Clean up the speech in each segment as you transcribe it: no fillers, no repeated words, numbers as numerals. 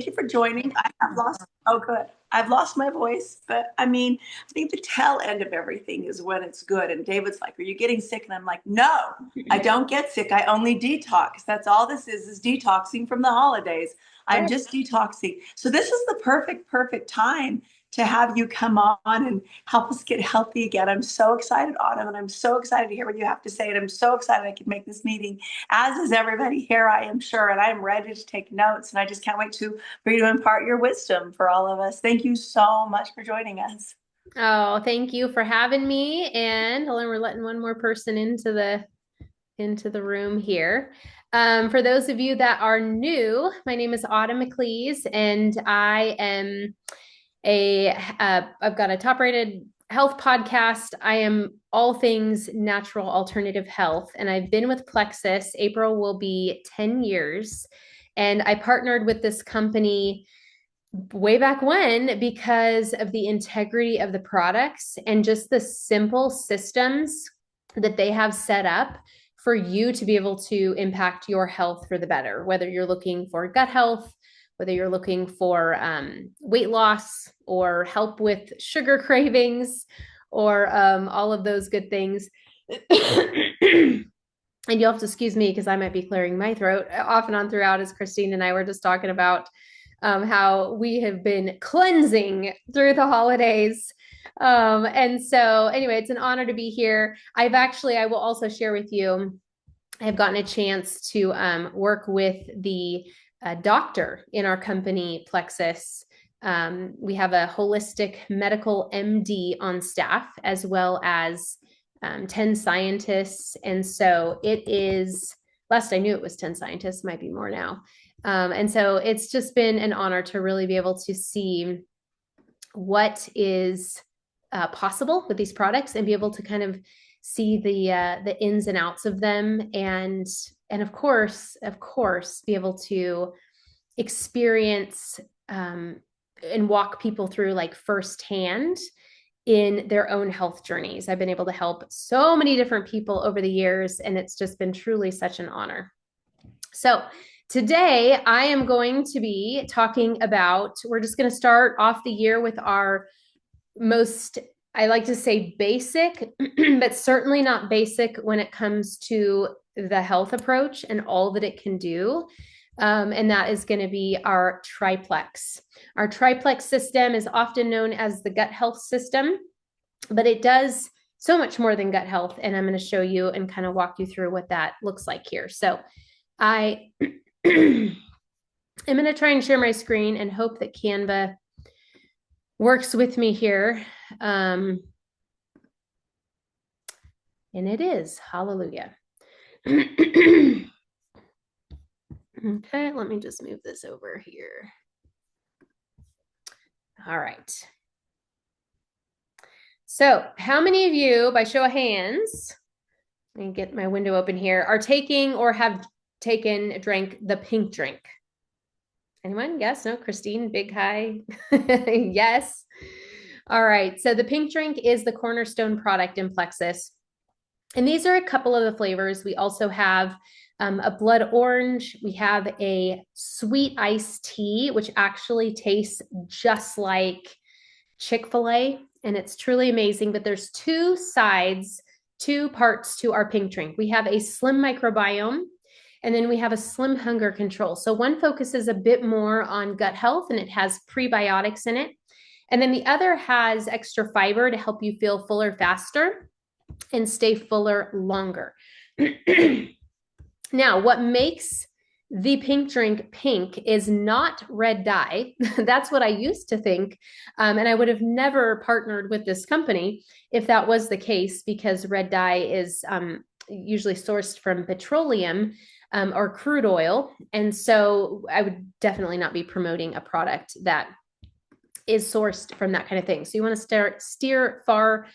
Thank you for joining. I have lost, oh, good. I've lost my voice, but I mean, I think the tail end of everything is when it's good. And David's like, are you getting sick? And I'm like, no, I don't get sick. I only detox. That's all this is detoxing from the holidays. I'm Right. just detoxing. So this is the perfect time to have you come on and help us get healthy again. I'm so excited, Autumn, and I'm so excited to hear what you have to say. And I'm so excited I can make this meeting, as is everybody here, I am sure. And I'm ready to take notes. And I just can't wait for you to impart your wisdom for all of us. Thank you so much for joining us. Oh, thank you for having me. And hold on, we're letting one more person into the room here. For those of you that are new, my name is Autumn McLeese, and I am I've got a top-rated health podcast. I am all things natural alternative health, and I've been with Plexus. April will be 10 years, and I partnered with this company way back when because of the integrity of the products and just the simple systems that they have set up for you to be able to impact your health for the better, whether you're looking for gut health, whether you're looking for weight loss or help with sugar cravings or all of those good things. And you'll have to excuse me because I might be clearing my throat off and on throughout, as Christine and I were just talking about how we have been cleansing through the holidays. And so, anyway, it's an honor to be here. I will also share with you, I have gotten a chance to work with the doctor in our company, Plexus. We have a holistic medical MD on staff, as well as 10 scientists. And so it is, last I knew it was 10 scientists, might be more now. And so it's just been an honor to really be able to see what is possible with these products and be able to kind of see the ins and outs of them, and of course, be able to experience and walk people through like firsthand in their own health journeys. I've been able to help so many different people over the years, and it's just been truly such an honor. So today I am going to be talking about, we're just going to start off the year with our most, I like to say basic, but certainly not basic when it comes to the health approach and all that it can do. And that is going to be our triplex. Our triplex system is often known as the gut health system, but it does so much more than gut health. And I'm going to show you and kind of walk you through what that looks like here. So I am going to try and share my screen and hope that Canva works with me here. And it is. Hallelujah. Okay, let me just move this over here. All right. So how many of you, by show of hands, let me get my window open here, are taking or have drank the pink drink? Anyone? Yes? No? Christine, big high. Yes. All right. So the pink drink is the cornerstone product in Plexus. And these are a couple of the flavors. We also have a blood orange. We have a sweet iced tea, which actually tastes just like Chick-fil-A. And it's truly amazing. But there's two parts to our pink drink. We have a slim microbiome, and then we have a slim hunger control. So one focuses a bit more on gut health, and it has prebiotics in it. And then the other has extra fiber to help you feel fuller faster and stay fuller longer. Now, what makes the pink drink pink is not red dye. That's what I used to think. And I would have never partnered with this company if that was the case, because red dye is usually sourced from petroleum or crude oil. And so I would definitely not be promoting a product that is sourced from that kind of thing. So you want to steer far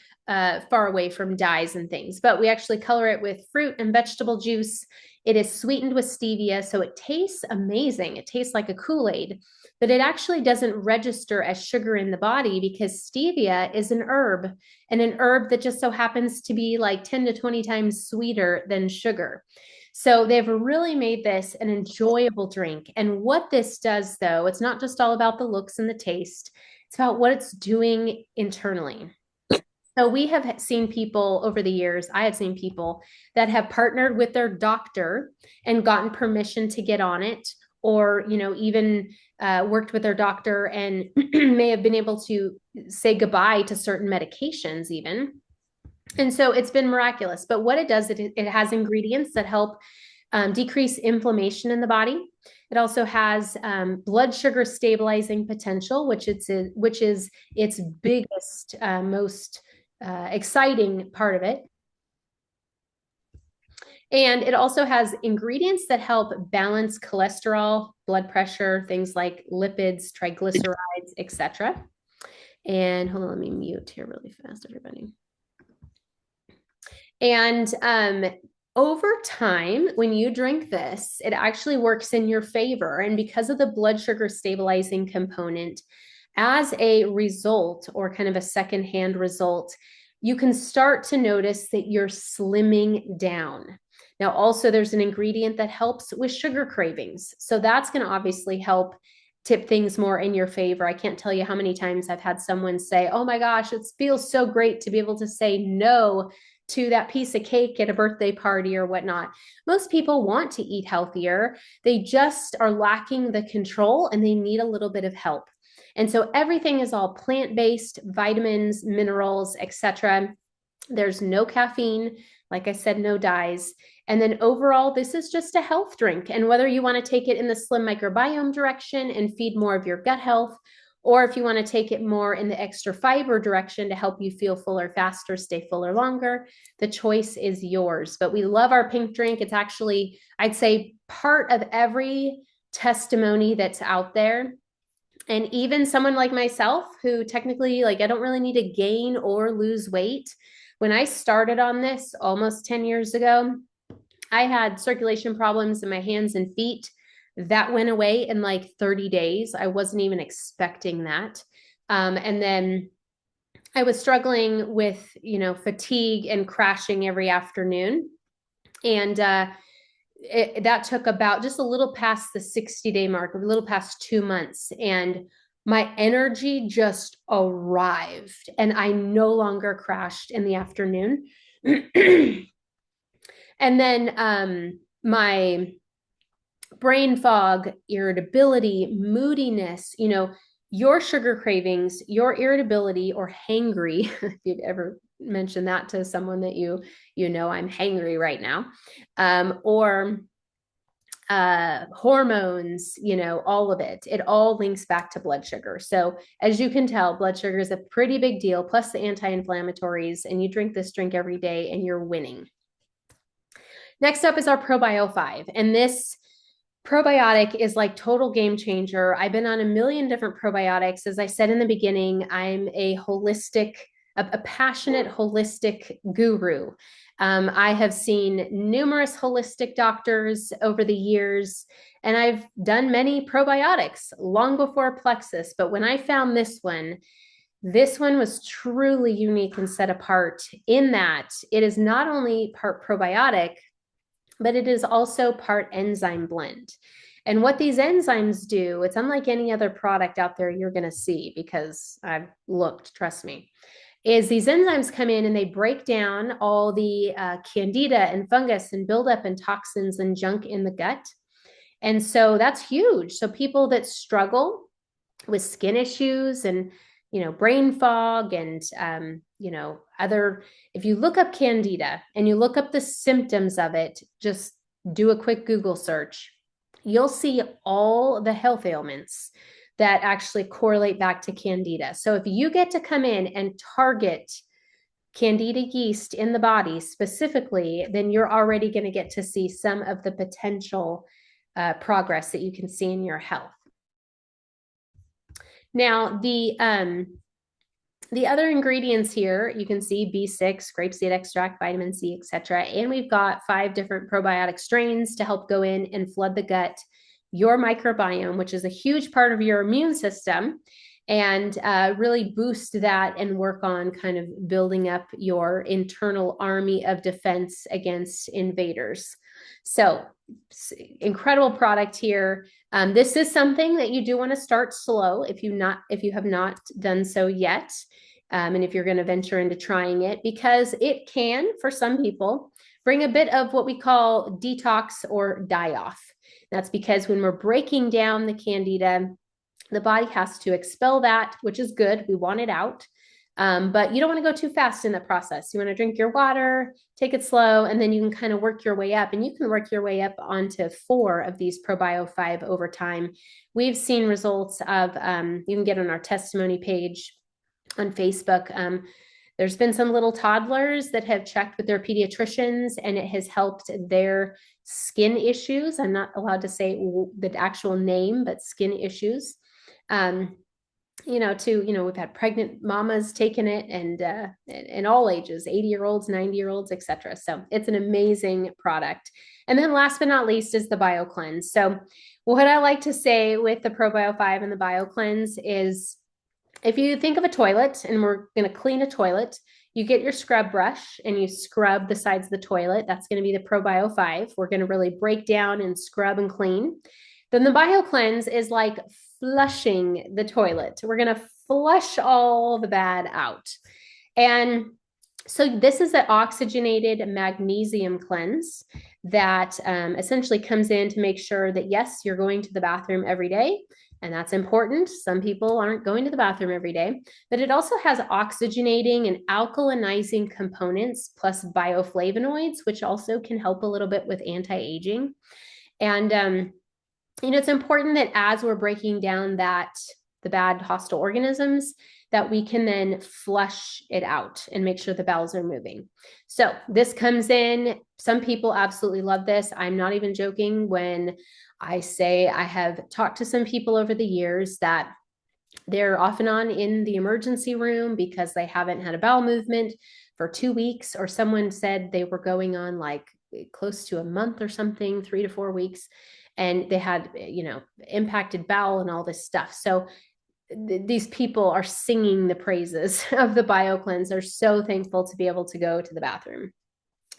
away from dyes and things. But we actually color it with fruit and vegetable juice. It is sweetened with stevia, so it tastes amazing. It tastes like a Kool-Aid, but it actually doesn't register as sugar in the body because stevia is an herb, and an herb that just so happens to be like 10 to 20 times sweeter than sugar. So they've really made this an enjoyable drink. And what this does, though, it's not just all about the looks and the taste, it's about what it's doing internally. So we have seen people over the years, I have seen people that have partnered with their doctor and gotten permission to get on it, or, even worked with their doctor and may have been able to say goodbye to certain medications even. And so it's been miraculous. But what it does, it has ingredients that help decrease inflammation in the body. It also has blood sugar stabilizing potential, which is its biggest, most exciting part of it. And it also has ingredients that help balance cholesterol, blood pressure, things like lipids, triglycerides, etc. And hold on, let me mute here really fast, everybody. And over time, when you drink this, it actually works in your favor. And because of the blood sugar stabilizing component, as a result, or kind of a secondhand result, you can start to notice that you're slimming down. Now, also, there's an ingredient that helps with sugar cravings. So that's going to obviously help tip things more in your favor. I can't tell you how many times I've had someone say, oh my gosh, it feels so great to be able to say no to that piece of cake at a birthday party or whatnot. Most people want to eat healthier. They just are lacking the control and they need a little bit of help. And so everything is all plant-based, vitamins, minerals, etc. There's no caffeine, like I said, no dyes. And then overall, this is just a health drink. And whether you want to take it in the slim microbiome direction and feed more of your gut health, or if you want to take it more in the extra fiber direction to help you feel fuller faster, stay fuller longer, the choice is yours. But we love our pink drink. It's actually, I'd say, part of every testimony that's out there. And even someone like myself, who technically, like, I don't really need to gain or lose weight. When I started on this almost 10 years ago, I had circulation problems in my hands and feet. That went away in like 30 days. I wasn't even expecting that. And then I was struggling with, fatigue and crashing every afternoon. And that took about just a little past the 60-day mark, a little past 2 months. And my energy just arrived and I no longer crashed in the afternoon. And then my brain fog, irritability, moodiness, your sugar cravings, your irritability or hangry, if you've ever mentioned that to someone that I'm hangry right now, or hormones, all of it. It all links back to blood sugar. So as you can tell, blood sugar is a pretty big deal, plus the anti-inflammatories, and you drink this drink every day and you're winning. Next up is our Probio 5. And this probiotic is like total game changer. I've been on a million different probiotics. As I said in the beginning, I'm a passionate holistic guru. I have seen numerous holistic doctors over the years, and I've done many probiotics long before Plexus. But when I found this one was truly unique and set apart in that it is not only part probiotic, but it is also part enzyme blend. And what these enzymes do, it's unlike any other product out there you're going to see, because I've looked, trust me, is these enzymes come in and they break down all the candida and fungus and buildup and toxins and junk in the gut. And so that's huge. So people that struggle with skin issues and brain fog and if you look up candida and you look up the symptoms of it, just do a quick Google search, you'll see all the health ailments that actually correlate back to candida. So if you get to come in and target candida yeast in the body specifically, then you're already going to get to see some of the potential progress that you can see in your health. Now, the other ingredients here, you can see B6, grapeseed extract, vitamin C, etc. And we've got 5 different probiotic strains to help go in and flood the gut, your microbiome, which is a huge part of your immune system, and really boost that and work on kind of building up your internal army of defense against invaders. So incredible product here. This is something that you do want to start slow if you have not done so yet. And if you're going to venture into trying it, because it can, for some people, bring a bit of what we call detox or die off. That's because when we're breaking down the candida, the body has to expel that, which is good. We want it out. But you don't want to go too fast in the process. You want to drink your water, take it slow, and then you can kind of work your way up. And you can work your way up onto 4 of these ProBio 5 over time. We've seen results of, you can get on our testimony page on Facebook. There's been some little toddlers that have checked with their pediatricians, and it has helped their skin issues. I'm not allowed to say the actual name, but skin issues. We've had pregnant mamas taking it, and all ages, 80-year-olds, 90-year-olds, etc. So it's an amazing product. And then last but not least is the BioCleanse. So what I like to say with the ProBio 5 and the BioCleanse is, if you think of a toilet, and we're going to clean a toilet, you get your scrub brush and you scrub the sides of the toilet. That's going to be the ProBio 5. We're going to really break down and scrub and clean. Then the BioCleanse is like flushing the toilet. We're going to flush all the bad out. And so this is an oxygenated magnesium cleanse that essentially comes in to make sure that, yes, you're going to the bathroom every day. And that's important. Some people aren't going to the bathroom every day, but it also has oxygenating and alkalinizing components plus bioflavonoids, which also can help a little bit with anti-aging. And it's important that as we're breaking down the bad hostile organisms, that we can then flush it out and make sure the bowels are moving. So this comes in. Some people absolutely love this. I'm not even joking when I say I have talked to some people over the years that they're off and on in the emergency room because they haven't had a bowel movement for 2 weeks, or someone said they were going on like close to a month or something, 3 to 4 weeks, and they had, impacted bowel and all this stuff. So these people are singing the praises of the BioCleanse. They're so thankful to be able to go to the bathroom.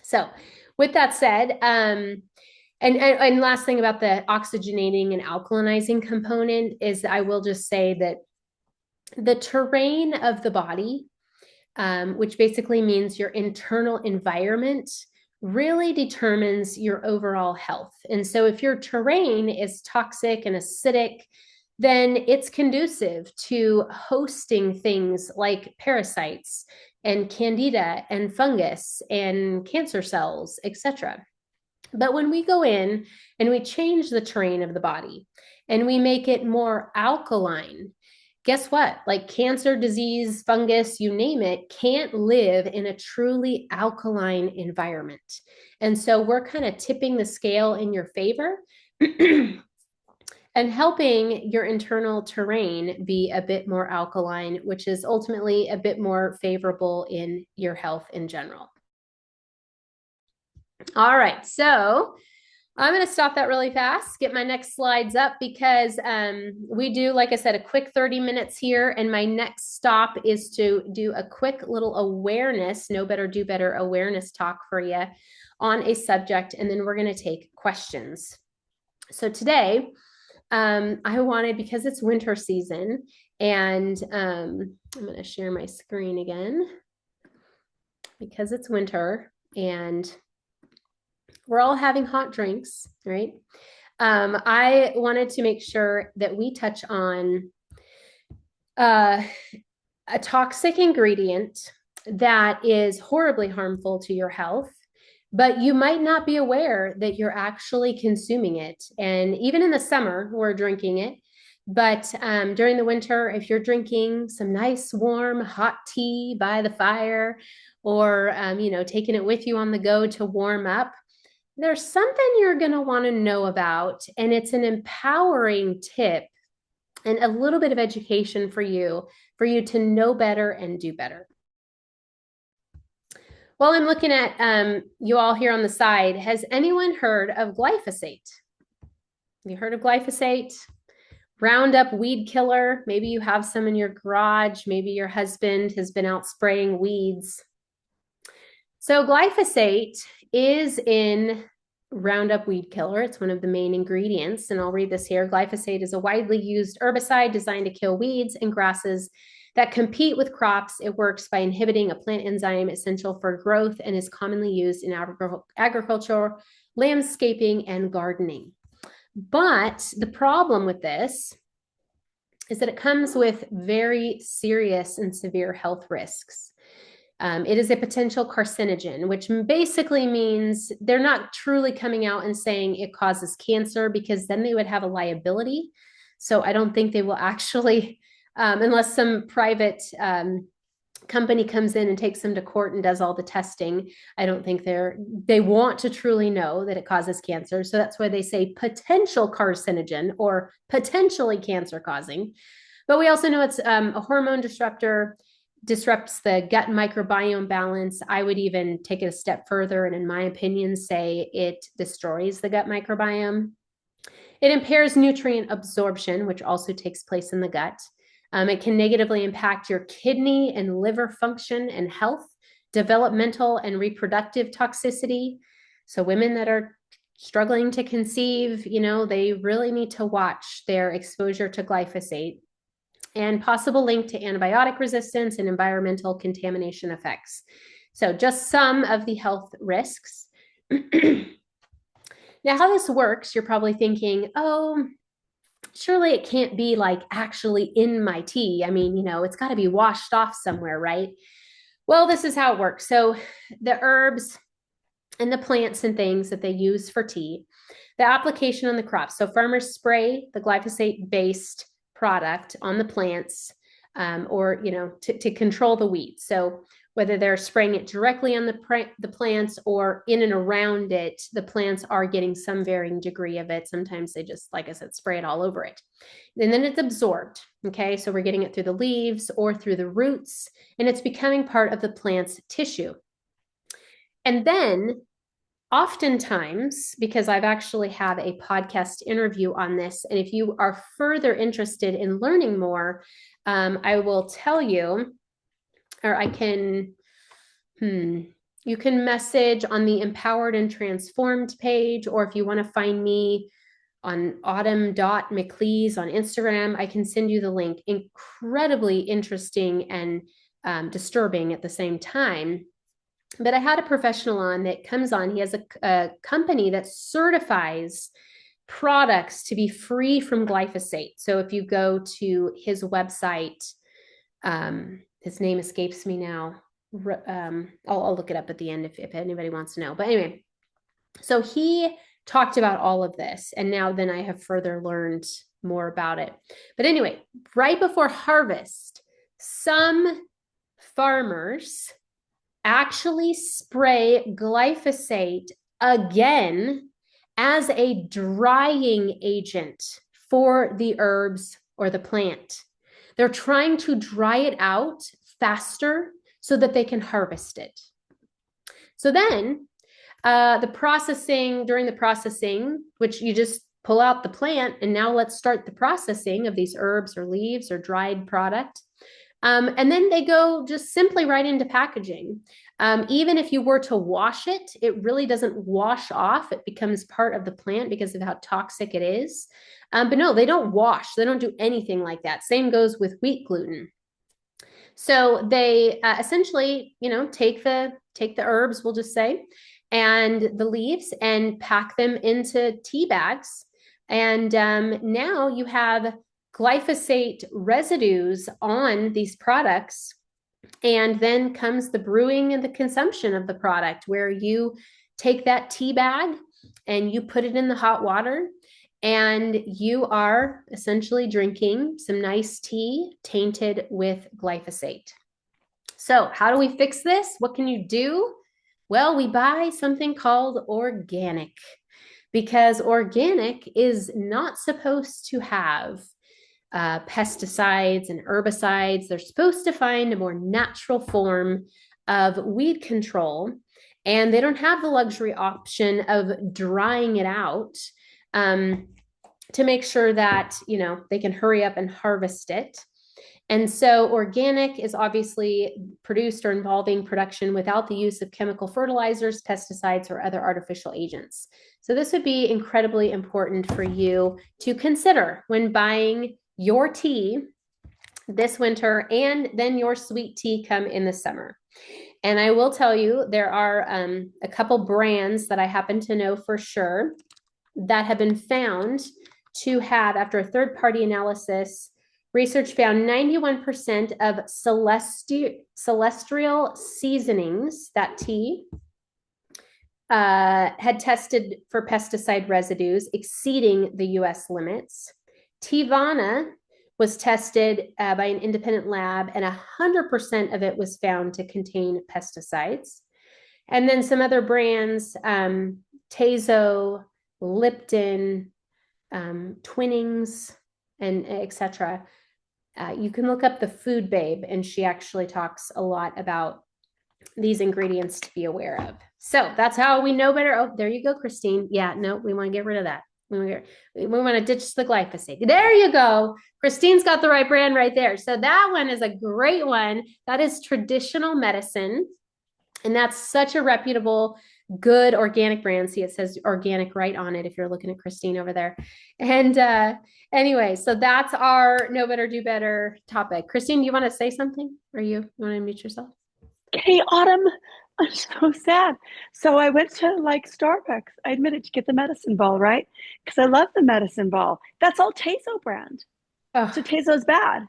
So with that said, and last thing about the oxygenating and alkalinizing component is, I will just say that the terrain of the body, which basically means your internal environment, really determines your overall health. And so if your terrain is toxic and acidic, then it's conducive to hosting things like parasites and candida and fungus and cancer cells, etc. But when we go in and we change the terrain of the body and we make it more alkaline, guess what? Like cancer, disease, fungus, you name it, can't live in a truly alkaline environment. And so we're kind of tipping the scale in your favor and helping your internal terrain be a bit more alkaline, which is ultimately a bit more favorable in your health in general. All right, so I'm going to stop that really fast, get my next slides up, because we do, like I said, a quick 30 minutes here. And my next stop is to do a quick little awareness, know better, do better awareness talk for you on a subject. And then we're going to take questions. So today, I wanted, because it's winter season, and I'm going to share my screen again because it's winter and we're all having hot drinks, right? I wanted to make sure that we touch on a toxic ingredient that is horribly harmful to your health, but you might not be aware that you're actually consuming it. And even in the summer, we're drinking it. But during the winter, if you're drinking some nice, warm, hot tea by the fire, or taking it with you on the go to warm up, there's something you're going to want to know about, and it's an empowering tip and a little bit of education for you to know better and do better. While I'm looking at you all here on the side, has anyone heard of glyphosate? Have you heard of glyphosate? Roundup weed killer. Maybe you have some in your garage. Maybe your husband has been out spraying weeds. So glyphosate is in Roundup weed killer. It's one of the main ingredients. And I'll read this here. Glyphosate is a widely used herbicide designed to kill weeds and grasses that compete with crops. It works by inhibiting a plant enzyme essential for growth and is commonly used in agriculture, landscaping, and gardening. But the problem with this is that it comes with very serious and severe health risks. It is a potential carcinogen, which basically means they're not truly coming out and saying it causes cancer, because then they would have a liability. So I don't think they will actually, unless some private company comes in and takes them to court and does all the testing, I don't think they want to truly know that it causes cancer. So that's why they say potential carcinogen or potentially cancer causing. But we also know it's a hormone disruptor, disrupts the gut microbiome balance. I would even take it a step further and, in my opinion, say it destroys the gut microbiome. It impairs nutrient absorption, which also takes place in the gut. It can negatively impact your kidney and liver function and health, developmental and reproductive toxicity. So women that are struggling to conceive, they really need to watch their exposure to glyphosate, and possible link to antibiotic resistance and environmental contamination effects. So just some of the health risks. Now, how this works, you're probably thinking, oh, surely it can't be like actually in my tea. I mean, it's got to be washed off somewhere, right? Well, this is how it works. So the herbs and the plants and things that they use for tea, the application on the crops. So farmers spray the glyphosate-based product on the plants, or to control the weeds. So whether they're spraying it directly on the plants or in and around it, the plants are getting some varying degree of it. Sometimes they just, like I said, spray it all over it. And then it's absorbed. Okay, so we're getting it through the leaves or through the roots, and it's becoming part of the plant's tissue. And then oftentimes, because I've actually had a podcast interview on this, and if you are further interested in learning more, I will tell you, or I can, you can message on the Empowered and Transformed page, or if you want to find me on autumn.mcleese on Instagram, I can send you the link. Incredibly interesting and disturbing at the same time. But I had a professional on that comes on. He has a company that certifies products to be free from glyphosate. So if you go to his website, his name escapes me now. I'll look it up at the end if anybody wants to know. But anyway, so he talked about all of this, and now then I have further learned more about it. But anyway, right before harvest, some farmers actually spray glyphosate again as a drying agent for the herbs or the plant. They're trying to dry it out faster so that they can harvest it. So then during the processing, which you just pull out the plant, and now let's start the processing of these herbs or leaves or dried product. And then they go just simply right into packaging. Even if you were to wash it, it really doesn't wash off. It becomes part of the plant because of how toxic it is. But no, they don't wash. They don't do anything like that. Same goes with wheat gluten. So they essentially, take the herbs, we'll just say, and the leaves and pack them into tea bags. And now you have glyphosate residues on these products. And then comes the brewing and the consumption of the product, where you take that tea bag and you put it in the hot water, and you are essentially drinking some nice tea tainted with glyphosate. So how do we fix this? What can you do? Well, we buy something called organic, because organic is not supposed to have pesticides and herbicides. They're supposed to find a more natural form of weed control, and they don't have the luxury option of drying it out to make sure that they can hurry up and harvest it. And so organic is obviously produced or involving production without the use of chemical fertilizers, pesticides, or other artificial agents. So this would be incredibly important for you to consider when buying your tea this winter and then your sweet tea come in the summer. And I will tell you, there are a couple brands that I happen to know for sure that have been found to have, after a third party analysis, research found 91% of celestial seasonings, that tea, had tested for pesticide residues exceeding the US limits. Tivana was tested by an independent lab, and 100% of it was found to contain pesticides. And then some other brands, Tazo, Lipton, Twinings, and etc. You can look up the Food Babe, and she actually talks a lot about these ingredients to be aware of. So that's how we know better. Oh, there you go, Christine. Yeah, no, we want to get rid of that. We want to ditch the glyphosate. There you go. Christine's got the right brand right there. So that one is a great one. That is traditional medicine. And that's such a reputable, good organic brand. See, it says organic right on it if you're looking at Christine over there. And anyway, so that's our know better, do better topic. Christine, do you want to say something? You want to mute yourself? Hey, Autumn, I'm so sad. So I went to like Starbucks. I admitted to get the medicine ball, right? Because I love the medicine ball. That's all Tazo brand. Oh, So Tazo's bad.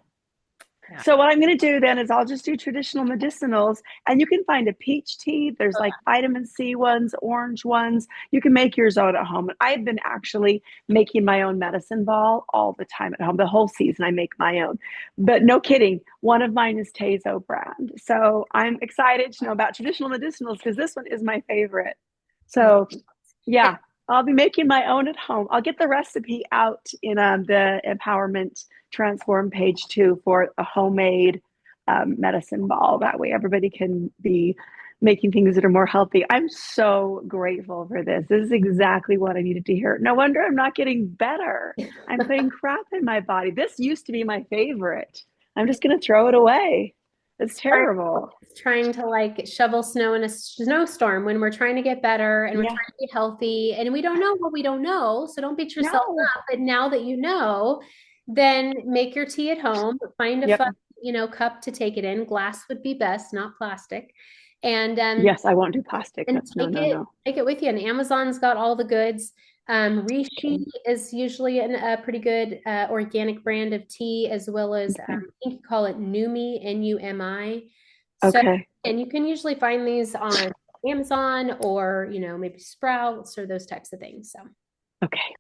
yeah. So what I'm going to do then is I'll just do traditional medicinals, and you can find a peach tea. There's like vitamin C ones, orange ones. You can make yours own at home. I've been actually making my own medicine ball all the time at home. The whole season I make my own. But no kidding, one of mine is Tazo brand. So I'm excited to know about traditional medicinals because this one is my favorite. So yeah, I'll be making my own at home. I'll get the recipe out in the Empowerment Transform page too for a homemade medicine ball. That way everybody can be making things that are more healthy. I'm so grateful for this. This is exactly what I needed to hear. No wonder I'm not getting better. I'm putting crap in my body. This used to be my favorite. I'm just going to throw it away. It's terrible. Trying to like shovel snow in a snowstorm when we're trying to get better and we're Yeah. trying to be healthy and we don't know what we don't know. So don't beat yourself No. up. But now that you know, then make your tea at home. Find a Yep. fun, cup to take it in. Glass would be best, not plastic. And Yes, I won't do plastic. and That's no, no, no. take it with you. And Amazon's got all the goods. Rishi is usually a pretty good organic brand of tea, as well as Okay. I think you call it Numi, Numi. So, Okay. and you can usually find these on Amazon or maybe Sprouts or those types of things. So, Okay.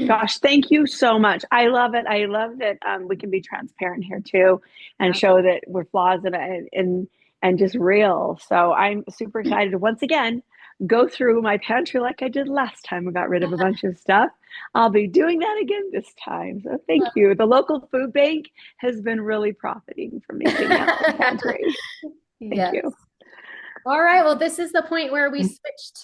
Gosh, thank you so much. I love it. I love that we can be transparent here too, and show that we're flaws and just real. So I'm super excited to once again go through my pantry like I did last time. I got rid of a bunch of stuff. I'll be doing that again this time. So thank you. The local food bank has been really profiting from me cleaning out the pantry. Thank yes. you. All right. Well, this is the point where we switch to